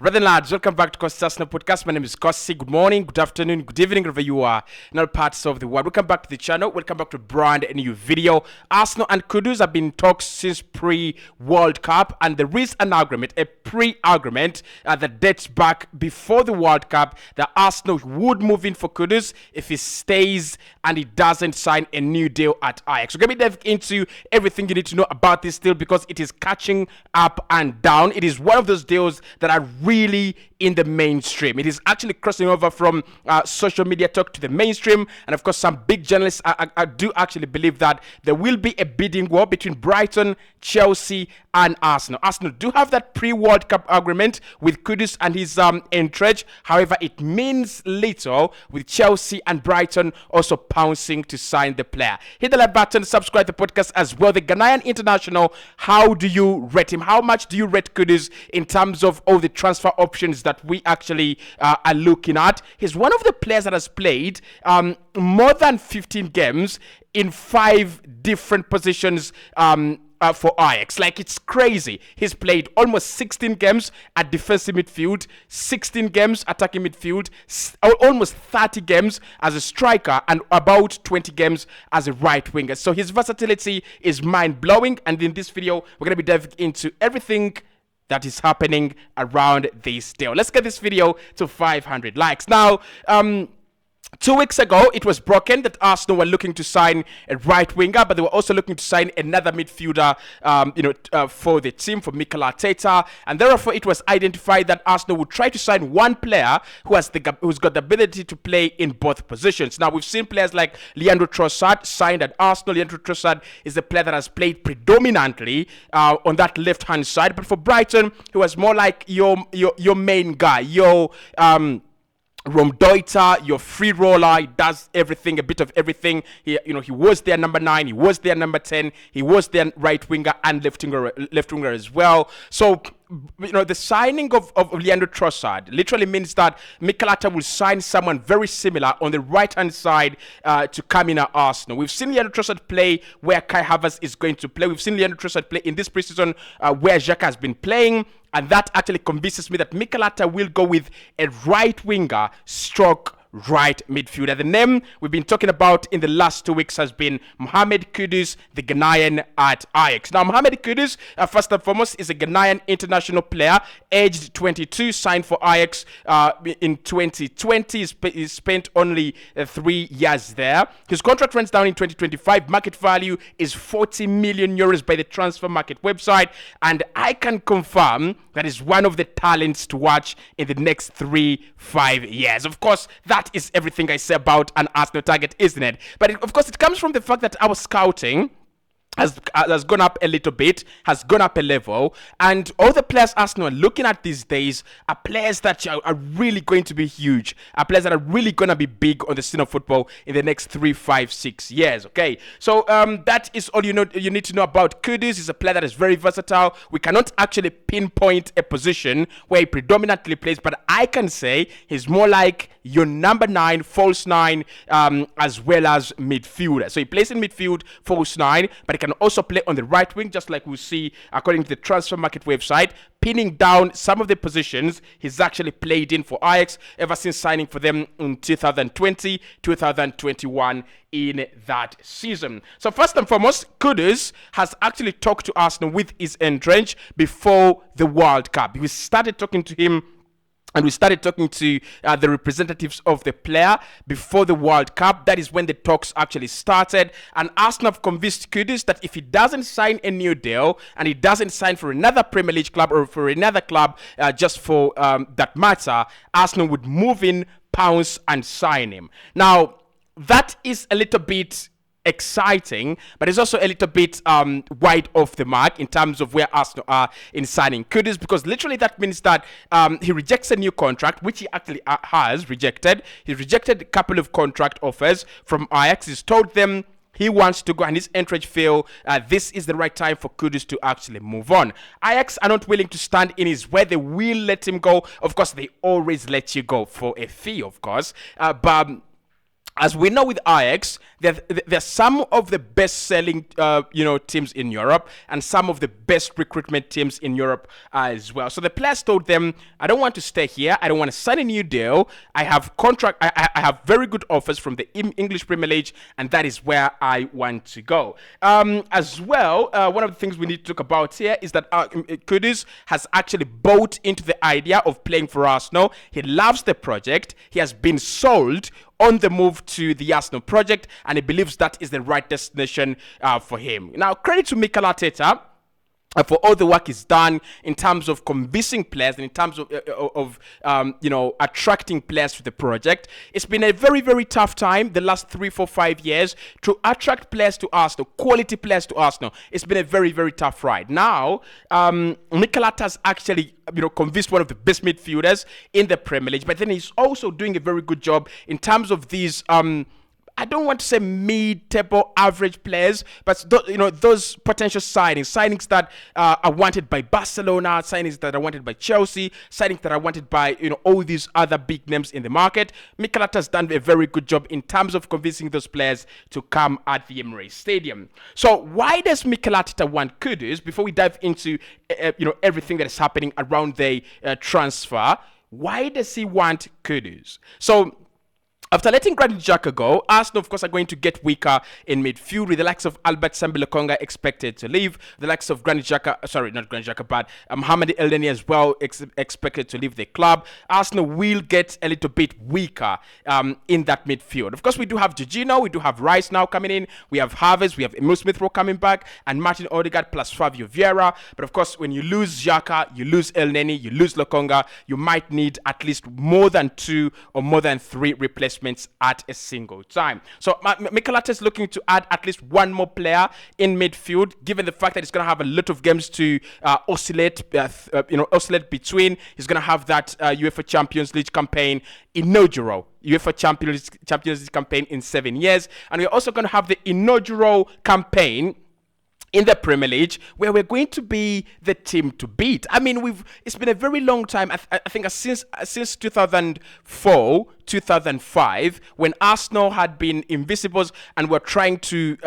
Rather lads, welcome back to Cossy podcast. My name is Cossy. Good morning, good afternoon, good evening, wherever you are in all parts of the world. Welcome back to the channel. Welcome back to a brand new video. Arsenal and Kudus have been in talks since pre-World Cup, and there is an agreement, a pre-agreement that dates back before the World Cup that Arsenal would move in for Kudus if he stays and he doesn't sign a new deal at Ajax. We're going to be diving into everything you need to know about this deal because it is catching up and down. It is one of those deals that are really in the mainstream. It is actually crossing over from social media talk to the mainstream, and of course some big journalists I do actually believe that there will be a bidding war between Brighton, Chelsea and Arsenal. Arsenal do have that pre-World Cup agreement with Kudus and his entourage. However, it means little with Chelsea and Brighton also pouncing to sign the player. Hit the like button, subscribe to the podcast as well. The Ghanaian international, how do you rate him? How much do you rate Kudus in terms of all the transfer options that we actually are looking at? He's one of the players that has played more than 15 games in 5 different positions for Ajax. Like, it's crazy. He's played almost 16 games at defensive midfield, 16 games attacking midfield, almost 30 games as a striker, and about 20 games as a right winger. So his versatility is mind-blowing, and in this video, we're going to be diving into everything that is happening around this deal. Let's get this video to 500 likes. Now, 2 weeks ago, it was broken that Arsenal were looking to sign a right winger, but they were also looking to sign another midfielder, for the team, for Mikel Arteta, and therefore it was identified that Arsenal would try to sign one player who's got the ability to play in both positions. Now, we've seen players like Leandro Trossard signed at Arsenal. Leandro Trossard is a player that has played predominantly on that left-hand side, but for Brighton, he was more like your main guy, your Romdoita, your free roller. He does everything, a bit of everything. He was their number 9, he was their number 10, he was their right winger and left winger as well. So, the signing of Leandro Trossard literally means that Mikel Arteta will sign someone very similar on the right-hand side to come in at Arsenal. We've seen Leandro Trossard play where Kai Havertz is going to play. We've seen Leandro Trossard play in this preseason where Xhaka has been playing. And that actually convinces me that Mikel Arteta will go with a right winger stroke right midfielder. The name we've been talking about in the last 2 weeks has been Mohamed Kudus, the Ghanaian at Ajax. Now, Mohamed Kudus, first and foremost, is a Ghanaian international player, aged 22, signed for Ajax in 2020. He spent only 3 years there. His contract runs down in 2025. Market value is 40 million euros by the transfer market website, and I can confirm that is one of the talents to watch in the next 3-5 years. Of course, that is everything I say about an Arsenal target, isn't it? But of course, it comes from the fact that our scouting has gone up a little bit, has gone up a level, and all the players Arsenal are looking at these days are players that are really going to be huge, are players that are really going to be big on the scene of football in the next 3, 5, 6 years, okay? So that is all you need to know about Kudus. He's a player that is very versatile. We cannot actually pinpoint a position where he predominantly plays, but I can say he's more like your number 9, false 9, as well as midfielder. So he plays in midfield, false 9, but he can also play on the right wing, just like we see according to the transfer market website, pinning down some of the positions he's actually played in for Ajax ever since signing for them in 2020, 2021 in that season. So first and foremost, Kudus has actually talked to Arsenal with his entourage before the World Cup. We started talking to him, and we started talking to the representatives of the player before the World Cup. That is when the talks actually started. And Arsenal have convinced Kudus that if he doesn't sign a new deal and he doesn't sign for another Premier League club or for another club just for that matter, Arsenal would move in, pounce and sign him. Now, that is a little bit exciting, but it's also a little bit wide off the mark in terms of where Arsenal are in signing Kudus, because literally that means that he rejects a new contract, which he actually has rejected. He rejected a couple of contract offers from Ajax. He's told them he wants to go, and his entourage feel this is the right time for Kudus to actually move on. Ajax are not willing to stand in his way. They will let him go. Of course, they always let you go for a fee, of course, but as we know with Ajax, they're some of the best-selling, teams in Europe, and some of the best recruitment teams in Europe as well. So the players told them, "I don't want to stay here. I don't want to sign a new deal. I have I have very good offers from the English Premier League, and that is where I want to go." As well, one of the things we need to talk about here is that Kudus has actually bought into the idea of playing for Arsenal. He loves the project. He has been sold on the move to the Arsenal project, and he believes that is the right destination for him. Now, credit to Mikel Arteta for all the work he's done in terms of convincing players and in terms of attracting players to the project. It's been a very, very tough time the last 3, 4, 5 years to attract players to Arsenal, quality players to Arsenal. It's been a very, very tough ride. Now, Mikel Arteta's actually convinced one of the best midfielders in the Premier League, but then he's also doing a very good job in terms of these I don't want to say mid-table average players, but those potential signings that are wanted by Barcelona, signings that are wanted by Chelsea, signings that are wanted by all these other big names in the market. Mikel Arteta has done a very good job in terms of convincing those players to come at the Emirates Stadium. So why does Mikel Arteta want Kudus? Before we dive into everything that is happening around the transfer, why does he want Kudus? So after letting Granit Xhaka go, Arsenal, of course, are going to get weaker in midfield with the likes of Albert Sambi-Lokonga expected to leave, the likes of Mohamed Elneny as well expected to leave the club. Arsenal will get a little bit weaker in that midfield. Of course, we do have Jorginho, we do have Rice now coming in, we have Havertz, we have Emil Smith-Rowe coming back, and Martin Odegaard plus Fabio Vieira. But of course, when you lose Xhaka, you lose Elneny, you lose Lokonga, you might need at least more than 2 or more than 3 replacements at a single time. So Mikel Arteta is looking to add at least one more player in midfield, given the fact that he's going to have a lot of games to oscillate between. He's going to have that UEFA Champions League campaign inaugural. UEFA Champions League campaign in 7 years, and we're also going to have the inaugural campaign in the Premier League, where we're going to be the team to beat. I mean, it's been a very long time. I think since 2004, 2005, when Arsenal had been invisibles and were trying to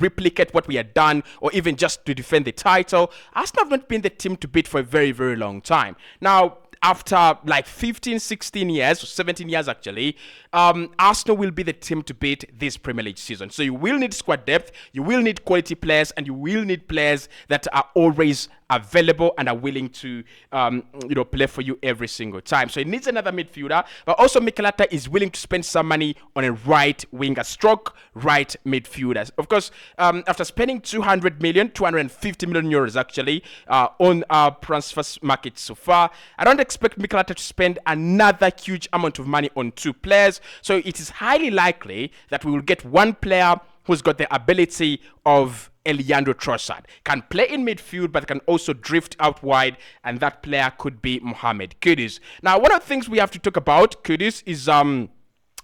replicate what we had done, or even just to defend the title. Arsenal have not been the team to beat for a very, very long time. Now, after like 15, 16 years, or 17 years actually, Arsenal will be the team to beat this Premier League season. So you will need squad depth, you will need quality players, and you will need players that are always available and are willing to play for you every single time. So it needs another midfielder, but also Mikel Arteta is willing to spend some money on a right winger stroke right midfielder. Of course, after spending 250 million euros actually on our transfer market so far, I don't expect Mikel Arteta to spend another huge amount of money on 2 players. So it is highly likely that we will get one player who's got the ability of Leandro Trossard. Can play in midfield, but can also drift out wide, and that player could be Mohamed Kudus. Now, one of the things we have to talk about Kudus is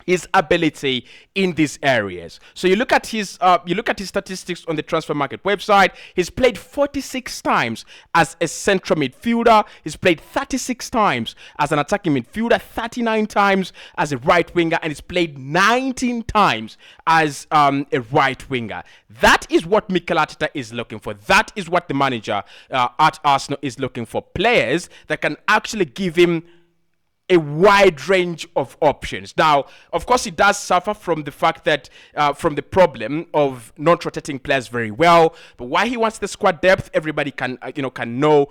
his ability in these areas. So you look at his statistics on the transfer market website. He's played 46 times as a central midfielder. He's played 36 times as an attacking midfielder, 39 times as a right winger, and he's played 19 times as a right winger. That is what Mikel Arteta is looking for. That is what the manager at Arsenal is looking for. Players that can actually give him a wide range of options. Now, of course, he does suffer from the fact that, from the problem of not rotating players very well. But why he wants the squad depth, everybody can know.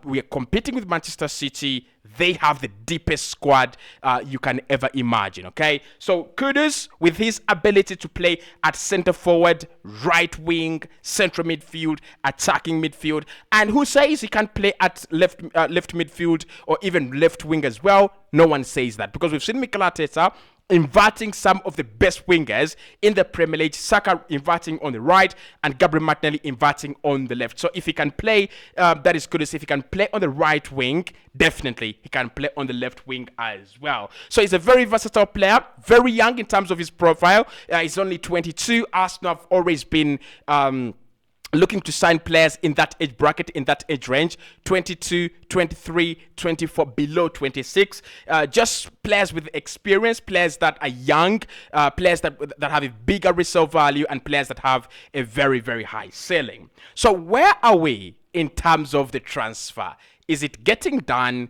We are competing with Manchester City. They have the deepest squad you can ever imagine, okay? So Kudus, with his ability to play at center forward, right wing, central midfield, attacking midfield, and who says he can't play at left midfield or even left wing as well? No one says that, because we've seen Mikel Arteta inverting some of the best wingers in the Premier League, Saka inverting on the right and Gabriel Martinelli inverting on the left. So if he can play, that is good. If he can play on the right wing, definitely he can play on the left wing as well. So he's a very versatile player, very young in terms of his profile. He's only 22. Arsenal have always been looking to sign players in that age bracket, in that age range, 22, 23, 24, below 26. Just players with experience, players that are young, players that have a bigger resale value, and players that have a very, very high ceiling. So where are we in terms of the transfer? Is it getting done?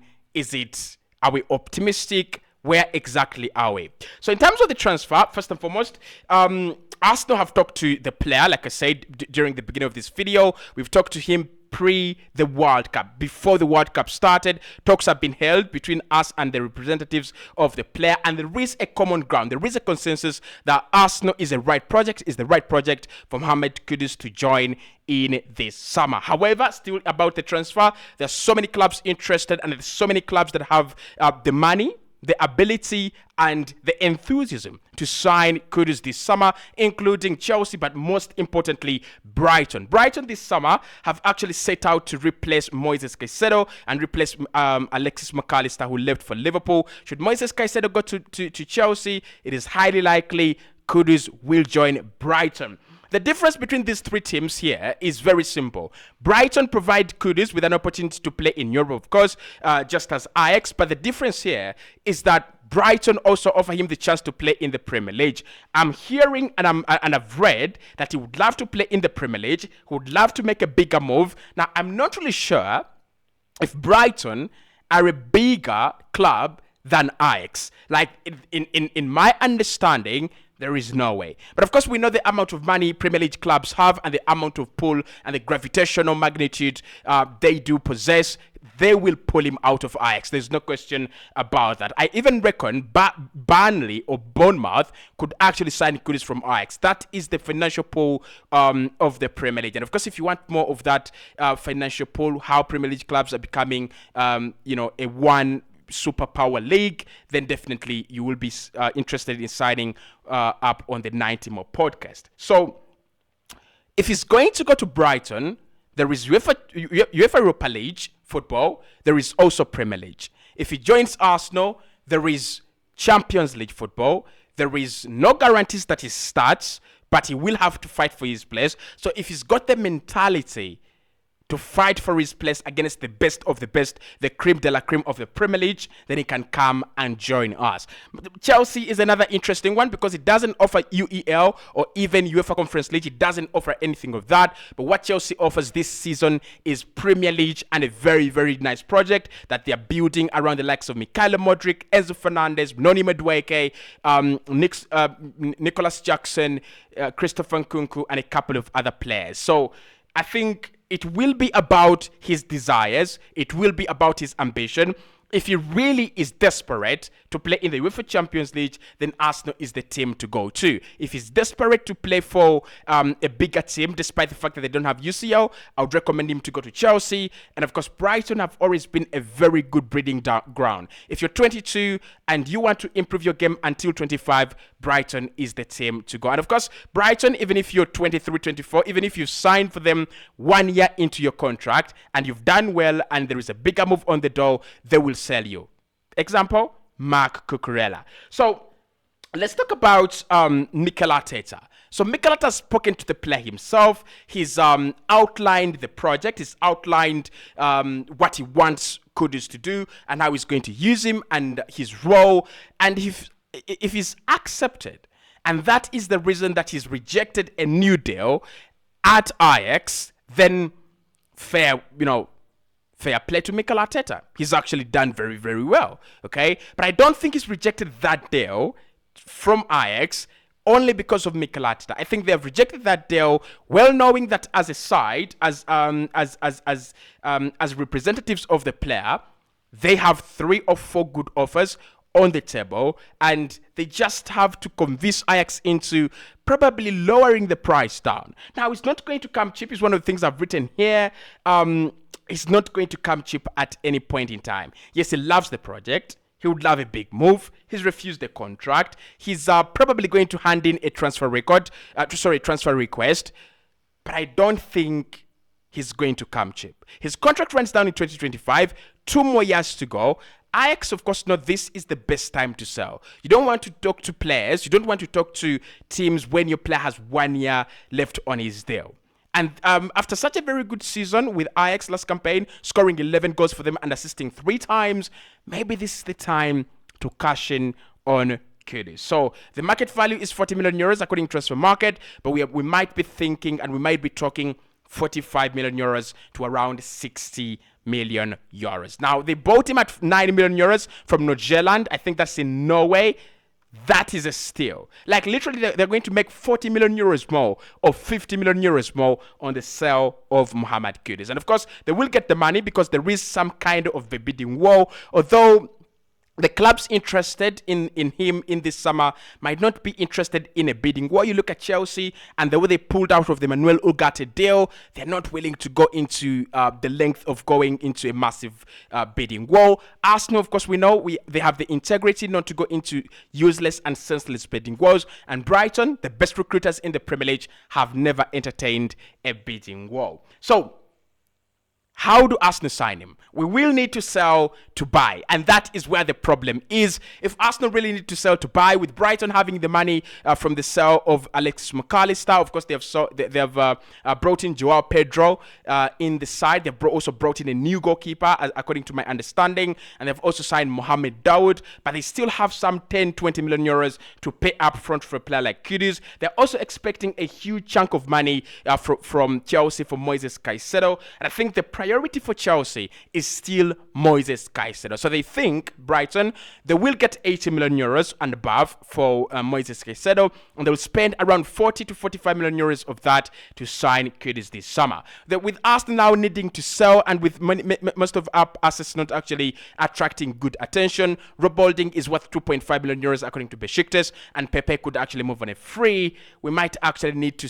Are we optimistic? Where exactly are we? So in terms of the transfer, first and foremost, Arsenal have talked to the player, like I said during the beginning of this video. We've talked to him pre the World Cup. Before the World Cup started, talks have been held between us and the representatives of the player, and there is a common ground. There is a consensus that Arsenal is the right project for Mohamed Kudus to join in this summer. However, still about the transfer, there's so many clubs interested, and there's so many clubs that have the money, the ability, and the enthusiasm to sign Kudus this summer, including Chelsea, but most importantly, Brighton. Brighton this summer have actually set out to replace Moises Caicedo and replace Alexis McAllister, who left for Liverpool. Should Moises Caicedo go to Chelsea, it is highly likely Kudus will join Brighton. The difference between these three teams here is very simple. Brighton provide Kudus with an opportunity to play in Europe, of course, just as Ajax. But the difference here is that Brighton also offer him the chance to play in the Premier League. I'm hearing and I've read that he would love to play in the Premier League. He would love to make a bigger move. Now, I'm not really sure if Brighton are a bigger club than Ajax. Like, in my understanding, there is no way. But of course, we know the amount of money Premier League clubs have and the amount of pull and the gravitational magnitude they do possess. They will pull him out of Ajax. There's no question about that. I even reckon Burnley or Bournemouth could actually sign Kudus from Ajax. That is the financial pull of the Premier League. And of course, if you want more of that financial pull, how Premier League clubs are becoming, a one superpower league, then definitely you will be interested in signing up on the 90 More podcast. So if he's going to go to Brighton, there is UEFA Europa League football, there is also Premier League. If he joins Arsenal, there is Champions League football. There is no guarantees that he starts, but he will have to fight for his place. So if he's got the mentality to fight for his place against the best of the best, the creme de la creme of the Premier League, then he can come and join us. Chelsea is another interesting one because it doesn't offer UEL or even UEFA Conference League. It doesn't offer anything of that. But what Chelsea offers this season is Premier League and a very, very nice project that they are building around the likes of Mikhailo Modric, Enzo Fernandez, Noni Madueke, Nicholas Jackson, Christopher Nkunku, and a couple of other players. So I think it will be about his desires. It will be about his ambition. If he really is desperate to play in the UEFA Champions League, then Arsenal is the team to go to. If he's desperate to play for a bigger team, despite the fact that they don't have UCL, I would recommend him to go to Chelsea. And of course, Brighton have always been a very good breeding ground. If you're 22 and you want to improve your game until 25, Brighton is the team to go. And of course, Brighton, even if you're 23, 24, even if you've signed for them 1 year into your contract and you've done well and there is a bigger move on the door, they will sell you. Example, Mark Cucurella. So let's talk about Mikel Arteta. So Mikel Arteta has spoken to the player himself. He's outlined the project. He's outlined what he wants Kudus to do and how he's going to use him and his role. And if he's accepted, and that is the reason that he's rejected a new deal at Ajax, then fair play to Mikel Arteta. He's actually done very, very well, okay? But I don't think he's rejected that deal from Ajax only because of Mikel Arteta. I think they have rejected that deal, well knowing that as a side, as representatives of the player, they have 3 or 4 good offers on the table, and they just have to convince Ajax into probably lowering the price down. Now, it's not going to come cheap. It's one of the things I've written here. It's not going to come cheap at any point in time. Yes, he loves the project. He would love a big move. He's refused the contract. He's probably going to hand in a transfer request. But I don't think he's going to come cheap. His contract runs down in 2025. 2 more years to go. Ajax, of course, know this is the best time to sell. You don't want to talk to players. You don't want to talk to teams when your player has 1 year left on his deal. And after such a very good season with Ajax last campaign, scoring 11 goals for them and assisting 3 times, maybe this is the time to cash in on Kudus. So the market value is 40 million euros according to Transfer Market, but we might be thinking and we might be talking 45 million euros to around 60 million euros. Now, they bought him at 9 million euros from Nordsjælland. I think that's in Norway. That is a steal. Like, literally, they're going to make 40 million euros more or 50 million euros more on the sale of Mohamed Kudus. And of course, they will get the money because there is some kind of a bidding war. Although the clubs interested in him in this summer might not be interested in a bidding war. You look at Chelsea and the way they pulled out of the Manuel Ugarte deal, they're not willing to go into the length of going into a massive bidding war. Arsenal, of course, we know they have the integrity not to go into useless and senseless bidding wars. And Brighton, the best recruiters in the Premier League, have never entertained a bidding war. So, how do Arsenal sign him? We will need to sell to buy, and that is where the problem is. If Arsenal really need to sell to buy, with Brighton having the money from the sale of Alexis McAllister, of course they have brought in Joao Pedro in the side. They've also brought in a new goalkeeper, according to my understanding, and they've also signed Mohamed Daoud, but they still have some 10-20 million euros to pay up front for a player like Kudus. They're also expecting a huge chunk of money from Chelsea for Moises Caicedo, and I think the priority for Chelsea is still Moises Caicedo. So they think, Brighton, they will get 80 million euros and above for Moises Caicedo, and they will spend around 40 to 45 million euros of that to sign Kudus this summer. With Arsenal now needing to sell and with most of our assets not actually attracting good attention, Rob Holding is worth 2.5 million euros according to Besiktas, and Pepe could actually move on a free. We might actually need to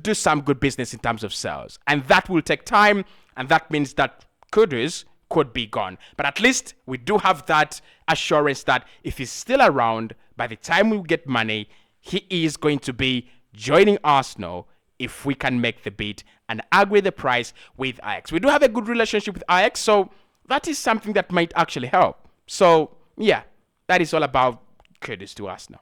do some good business in terms of sales. And that will take time, and that means that Kudus could be gone. But at least we do have that assurance that if he's still around, by the time we get money, he is going to be joining Arsenal if we can make the bid and agree the price with Ajax. We do have a good relationship with Ajax, so that is something that might actually help. So, yeah, that is all about Kudus to Arsenal.